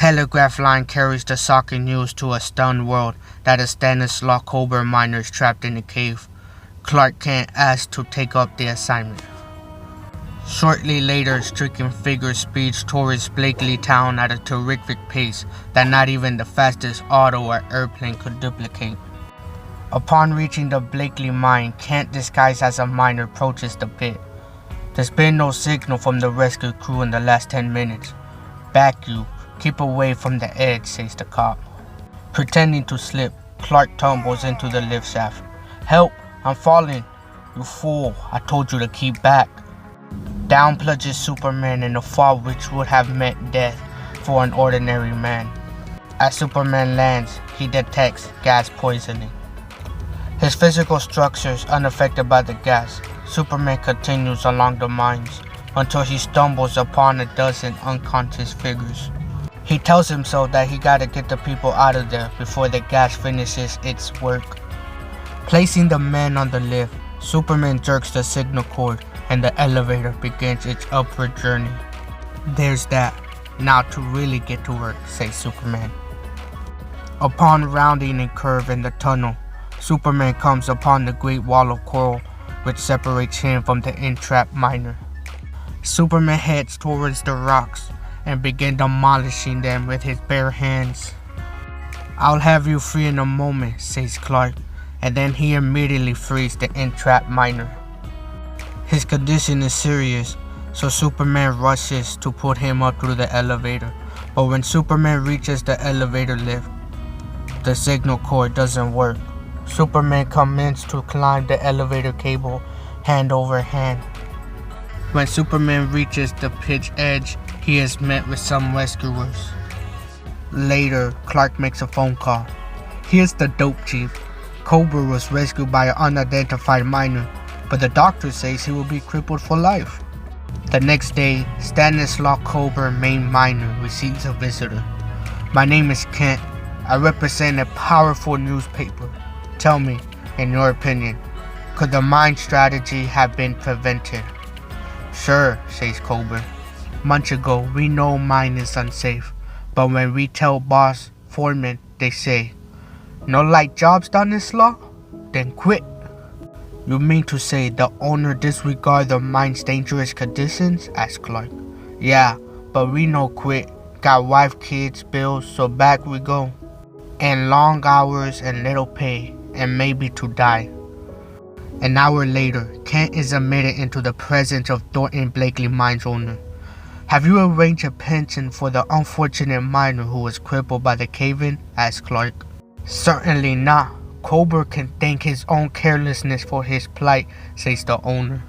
telegraph line carries the shocking news to a stunned world that a Stanislaus Kober miner is trapped in a cave. Clark Kent asked to take up the assignment. Shortly later, stricken figure speeds towards Blakely Town at a terrific pace that not even the fastest auto or airplane could duplicate. Upon reaching the Blakely mine, Kent, disguised as a miner, approaches the pit. There's been no signal from the rescue crew in the last 10 minutes. Back you. Keep away from the edge, says the cop. Pretending to slip, Clark tumbles into the lift shaft. Help! I'm falling! You fool! I told you to keep back. Down plunges Superman in a fall which would have meant death for an ordinary man. As Superman lands, he detects gas poisoning. His physical structure is unaffected by the gas. Superman continues along the mines until he stumbles upon a dozen unconscious figures. He tells himself that he gotta get the people out of there before the gas finishes its work. Placing the men on the lift, Superman jerks the signal cord and the elevator begins its upward journey. There's that. Now to really get to work, says Superman. Upon rounding a curve in the tunnel, Superman comes upon the Great Wall of Coral, which separates him from the entrapped miner. Superman heads towards the rocks and begins demolishing them with his bare hands. I'll have you free in a moment, says Clark, and then he immediately frees the entrapped miner. His condition is serious, so Superman rushes to put him up through the elevator, but when Superman reaches the elevator lift, the signal cord doesn't work. Superman commences to climb the elevator cable hand over hand. When Superman reaches the pitch edge, he is met with some rescuers. Later, Clark makes a phone call. Here's the dope chief. Kober was rescued by an unidentified miner, but the doctor says he will be crippled for life. The next day, Stanislaus Kober, main miner, receives a visitor. My name is Kent. I represent a powerful newspaper. Tell me, in your opinion, could the mine strategy have been prevented? Sure, says Kober. Months ago, we know mine is unsafe, but when we tell boss, foreman, they say, no like jobs done this law? Then quit. You mean to say the owner disregard the mine's dangerous conditions? Asked Clark. Yeah, but we no quit. Got wife, kids, bills, so back we go. And long hours and little pay, and maybe to die. An hour later, Kent is admitted into the presence of Thornton Blakely mine's owner. Have you arranged a pension for the unfortunate miner who was crippled by the cave-in? Asked Clark. Certainly not. Kober can thank his own carelessness for his plight, says the owner.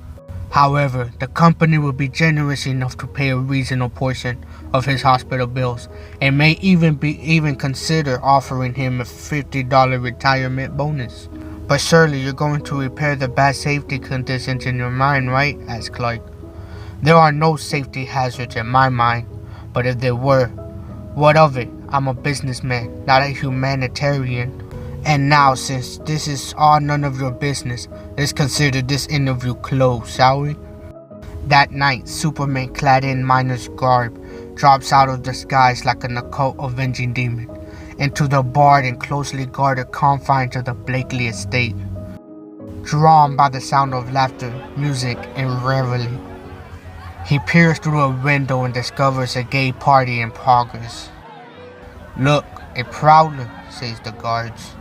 However, the company will be generous enough to pay a reasonable portion of his hospital bills and may even consider offering him a $50 retirement bonus. But surely you're going to repair the bad safety conditions in your mine, right? Asked Clark. There are no safety hazards in my mine, but if there were, what of it? I'm a businessman, not a humanitarian. And now, since this is all none of your business, let's consider this interview closed, shall we? That night, Superman, clad in miner's garb, drops out of the skies like an occult avenging demon into the barred and closely guarded confines of the Blakely estate. Drawn by the sound of laughter, music, and revelry, he peers through a window and discovers a gay party in progress. Look, a prowler, says the guards.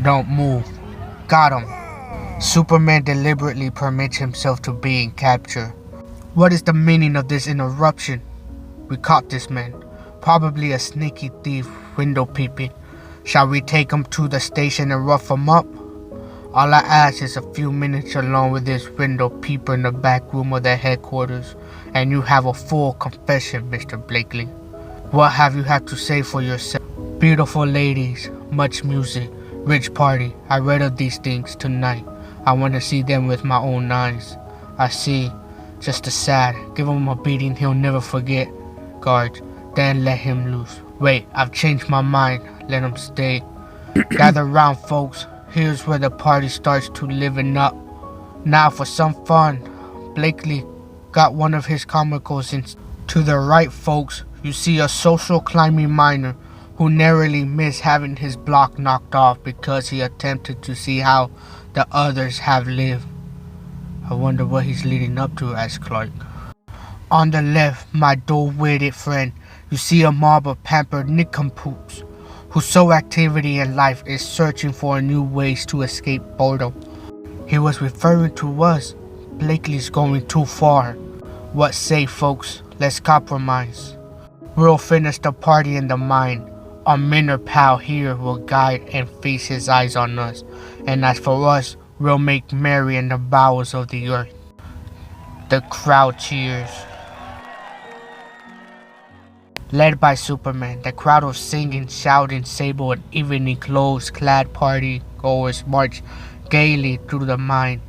Don't move. Got him. Superman deliberately permits himself to be in capture. What is the meaning of this interruption? We caught this man. Probably a sneaky thief window peeping. Shall we take him to the station and rough him up? All I ask is a few minutes alone with this window peeper in the back room of the headquarters, and you have a full confession, Mr. Blakely. What have you had to say for yourself? Beautiful ladies, much music, rich party. I read of these things tonight. I want to see them with my own eyes. I see. Just a sad. Give him a beating he'll never forget. Guards, then let him loose. Wait, I've changed my mind. Let him stay. Gather round, folks. Here's where the party starts to liven up. Now for some fun. Blakely got one of his comicals in. To the right, folks. you see a social climbing miner who narrowly missed having his block knocked off because he attempted to see how the others have lived. I wonder what he's leading up to, asked Clark. On the left, my dull-witted friend, you see a mob of pampered nincompoops whose sole activity in life is searching for new ways to escape boredom. He was referring to us. Blakely's going too far. What say, folks? Let's compromise. We'll finish the party in the mine. Our minor pal here will guide and feast his eyes on us. And as for us, we'll make merry in the bowels of the earth. The crowd cheers. Led by Superman, the crowd of singing, shouting, sable, and evening clothes-clad party-goers march gaily through the mine.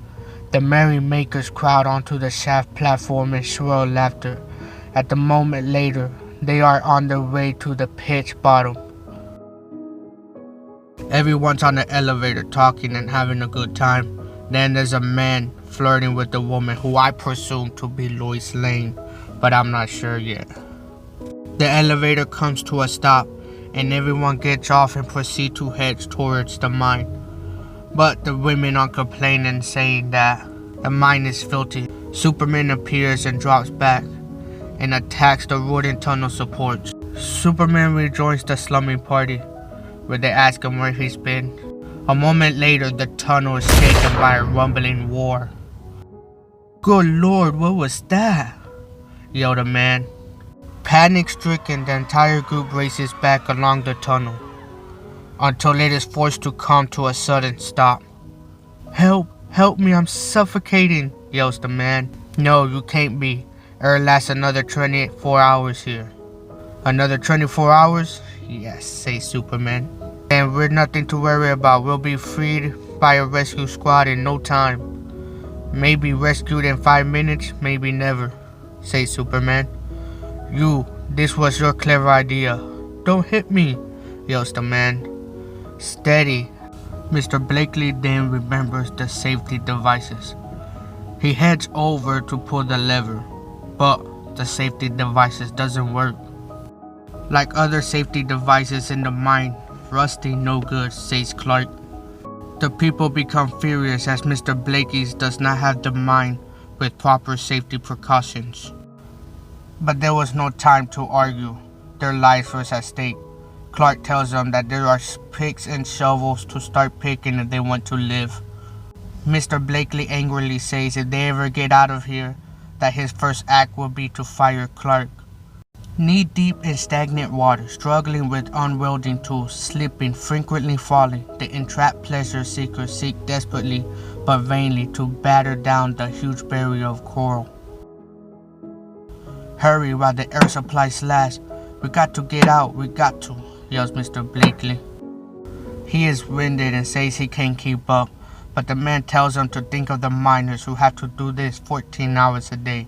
The merrymakers crowd onto the shaft platform in shrill laughter. At the moment later, they are on their way to the pit's bottom. Everyone's on the elevator talking and having a good time. Then there's a man flirting with a woman who I presume to be Lois Lane, but I'm not sure yet. The elevator comes to a stop, and everyone gets off and proceeds to head towards the mine. But the women are complaining, saying that the mine is filthy. Superman appears and drops back and attacks the wooden tunnel supports. Superman rejoins the slumming party, where they ask him where he's been. A moment later, the tunnel is shaken by a rumbling roar. Good Lord, what was that? Yelled a man. Panic-stricken, the entire group races back along the tunnel until it is forced to come to a sudden stop. Help! Help me, I'm suffocating, yells the man. No, you can't be. It'll last another 24 hours here. Another 24 hours? Yes, says Superman. And we're nothing to worry about. We'll be freed by a rescue squad in no time. Maybe rescued in 5 minutes, maybe never, says Superman. This was your clever idea. Don't hit me, yells the man. Steady. Mr. Blakely then remembers the safety devices. He heads over to pull the lever, but the safety devices doesn't work. Like other safety devices in the mine, rusty, no good, says Clark. The people become furious as Mr. Blakely does not have the mine with proper safety precautions. But there was no time to argue. Their lives were at stake. Clark tells them that there are picks and shovels to start picking if they want to live. Mr. Blakely angrily says if they ever get out of here, that his first act will be to fire Clark. Knee-deep in stagnant water, struggling with unwielding tools, slipping, frequently falling, the entrapped pleasure seekers seek desperately but vainly to batter down the huge barrier of coral. Hurry while the air supply slash. We got to get out, we got to, yells Mr. Blakely. He is winded and says he can't keep up, but the man tells him to think of the miners who have to do this 14 hours a day.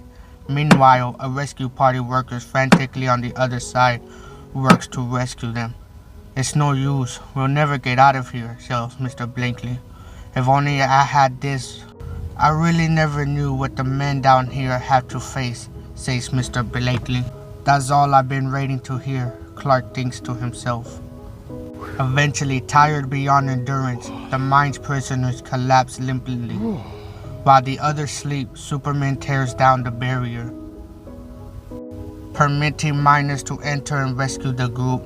Meanwhile, a rescue party workers frantically on the other side works to rescue them. It's no use, we'll never get out of here, yells Mr. Blakely. If only I had this. I really never knew what the men down here have to face, says Mr. Blakely. That's all I've been waiting to hear, Clark thinks to himself. Eventually, tired beyond endurance, the mine's prisoners collapse limply. While the others sleep, Superman tears down the barrier, permitting miners to enter and rescue the group.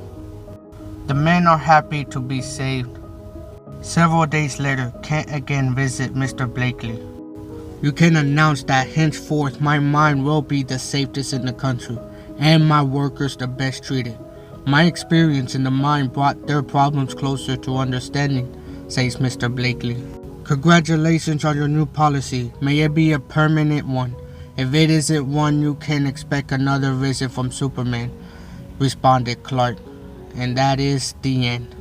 The men are happy to be saved. Several days later, Kent again visits Mr. Blakely. You can announce that henceforth my mine will be the safest in the country, and my workers the best treated. My experience in the mine brought their problems closer to understanding, says Mr. Blakely. Congratulations on your new policy. May it be a permanent one. If it isn't one, you can expect another visit from Superman, responded Clark. And that is the end.